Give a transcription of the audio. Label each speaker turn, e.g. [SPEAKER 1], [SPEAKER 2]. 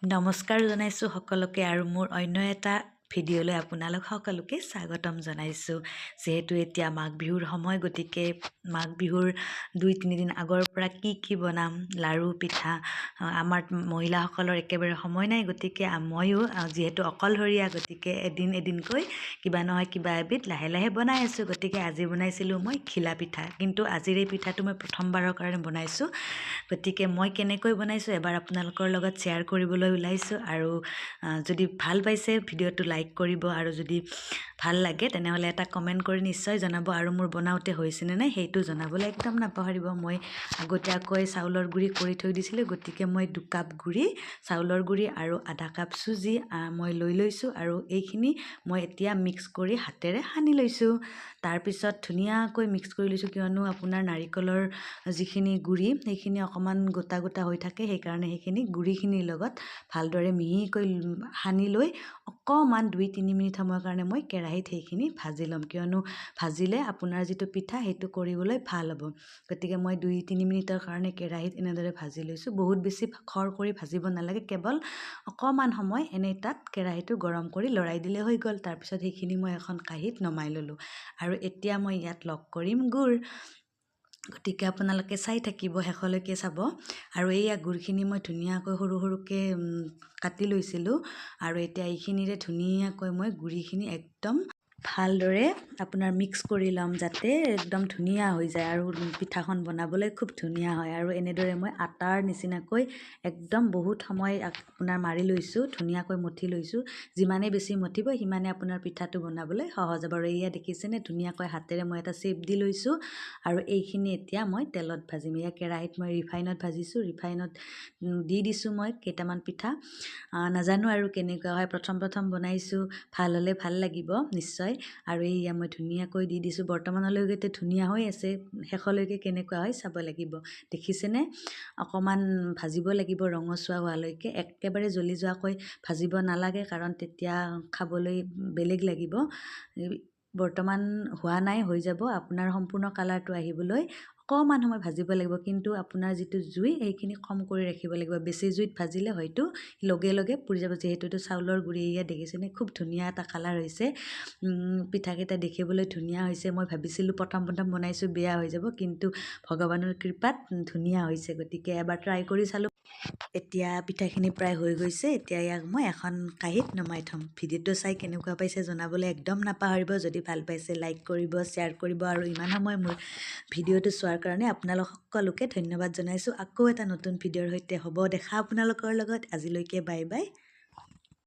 [SPEAKER 1] নমস্কাৰ জনাইছোঁ সকলোকে আৰু মোৰ অন্য এটা ভিডিঅ'লৈ আপোনালোক সকলোকে স্বাগতম জনাইছোঁ। যিহেতু এতিয়া মাঘ বিহুৰ সময়, গতিকে মাঘ বিহুৰ 2-3 দিন আগৰ পৰা কি বনাম, লাড়ু পিঠা আমাৰ মহিলাসকলৰ একেবাৰে সময় নাই। গতিকে ময়ো যিহেতু অকলশৰীয়া, গতিকে এদিনকৈ কিবা নহয় কিবা এবিধ লাহে লাহে বনাই আছোঁ। গতিকে আজি বনাইছিলোঁ মই ঘিলা পিঠা, কিন্তু আজিৰ এই পিঠাটো মই প্ৰথমবাৰৰ কাৰণে বনাইছোঁ। গতিকে মই কেনেকৈ বনাইছোঁ এবাৰ আপোনালোকৰ লগত শ্বেয়াৰ কৰিবলৈ ওলাইছোঁ। আৰু যদি ভাল পাইছে ভিডিঅ'টো লাইক কৰিব, আৰু যদি ভাল লাগে তেনেহ'লে এটা কমেণ্ট কৰি নিশ্চয় জনাব, আৰু মোৰ বনাওঁতে হৈছেনে নাই সেইটো জনাবলৈ একদম নাপাহৰিব। মই আগতীয়াকৈ চাউলৰ গুড়ি কৰি থৈ দিছিলোঁ, গতিকে মই 2 কাপ গুড়ি চাউলৰ গুড়ি আৰু আধা কাপ চুজি মই লৈ লৈছোঁ, আৰু এইখিনি মই এতিয়া মিক্স কৰি হাতেৰে সানি লৈছোঁ। তাৰপিছত ধুনীয়াকৈ মিক্স কৰি লৈছোঁ, কিয়নো আপোনাৰ নাৰিকলৰ যিখিনি গুড়ি সেইখিনি অকণমান গোটা গোটা হৈ থাকে, সেইকাৰণে সেইখিনি গুড়িখিনিৰ লগত ভালদৰে মিহিকৈ সানি লৈ অকণমান 2-3 মিনিট সময়ৰ কাৰণে মই কেৰাহীত সেইখিনি ভাজি ল'ম, কিয়নো ভাজিলে আপোনাৰ যিটো পিঠা সেইটো কৰিবলৈ ভাল হ'ব। গতিকে মই 2-3 মিনিটৰ কাৰণে কেৰাহীত এনেদৰে ভাজি লৈছোঁ। বহুত বেছি খৰ কৰি ভাজিব নালাগে, কেৱল অকণমান সময় এনেই তাত কেৰাহীটো গৰম কৰি লৰাই দিলে হৈ গ'ল। তাৰপিছত সেইখিনি মই এখন কাঁহীত নমাই ল'লোঁ, আৰু এতিয়া মই ইয়াত লগ কৰিম গুড়। গতিকে আপোনালোকে চাই থাকিব, শেষলৈকে চাব। আৰু এইয়া গুড়খিনি মই ধুনীয়াকৈ সৰু সৰুকৈ কাটি লৈছিলোঁ, আৰু এতিয়া এইখিনিৰে ধুনীয়াকৈ মই গুড়িখিনি একদম ভালদৰে আপোনাৰ মিক্স কৰি ল'ম, যাতে একদম ধুনীয়া হৈ যায় আৰু পিঠাখন বনাবলৈ খুব ধুনীয়া হয়। আৰু এনেদৰে মই আটাৰ নিচিনাকৈ একদম বহুত সময় আপোনাৰ মাৰি লৈছোঁ, ধুনীয়াকৈ মঠি লৈছোঁ। যিমানেই বেছি মঠিব সিমানে আপোনাৰ পিঠাটো বনাবলৈ সহজ হ'ব। আৰু এয়া দেখিছেনে, ধুনীয়াকৈ হাতেৰে মই এটা শ্বেপ দি লৈছোঁ, আৰু এইখিনি এতিয়া মই তেলত ভাজিম। এয়া কেৰাহীত মই ৰিফাইনত ভাজিছোঁ, ৰিফাইনত দি দিছোঁ মই কেইটামান পিঠা। নাজানো আৰু কেনেকুৱা হয়, প্ৰথম বনাইছোঁ, ভাল হ'লে ভাল লাগিব নিশ্চয়। আৰু এইয়া মই ধুনীয়াকৈ দি দিছোঁ, বৰ্তমানলৈকে ধুনীয়া হৈ আছে, শেষলৈকে কেনেকুৱা হয় চাব লাগিব। দেখিছেনে, অকণমান ভাজিব লাগিব ৰঙচুৱা হোৱালৈকে, একেবাৰে জ্বলি যোৱাকৈ ভাজিব নালাগে, কাৰণ তেতিয়া খাবলৈ বেলেগ লাগিব। বৰ্তমান হোৱা নাই, হৈ যাব। আপোনাৰ সম্পূৰ্ণ কালাৰটো আহিবলৈ অকণমান সময় ভাজিব লাগিব, কিন্তু আপোনাৰ যিটো জুই সেইখিনি কম কৰি ৰাখিব লাগিব। বেছি জুইত ভাজিলে হয়তো লগে লগে পুৰি যাব। যিহেতু এইটো চাউলৰ গুড়ি, এয়া দেখিছেনে খুব ধুনীয়া এটা কালাৰ হৈছে। পিঠাকেইটা দেখিবলৈ ধুনীয়া হৈছে। মই ভাবিছিলোঁ প্ৰথম বনাইছোঁ বেয়া হৈ যাব, কিন্তু ভগৱানৰ কৃপাত ধুনীয়া হৈছে। গতিকে এবাৰ ট্ৰাই কৰি চালোঁ। এতিয়া পিঠাখিনি প্ৰায় হৈ গৈছে, এতিয়া ইয়াক মই এখন কাঁহীত নমাই থ'ম। ভিডিঅ'টো চাই কেনেকুৱা পাইছে জনাবলৈ একদম নাপাহৰিব। যদি ভাল পাইছে লাইক কৰিব, শ্বেয়াৰ কৰিব, আৰু ইমান সময় মোৰ ভিডিঅ'টো চোৱাৰ কাৰণে আপোনালোক সকলোকে ধন্যবাদ জনাইছোঁ। আকৌ এটা নতুন ভিডিঅ'ৰ সৈতে হ'ব দেখা আপোনালোকৰ লগত। আজিলৈকে বাই বাই।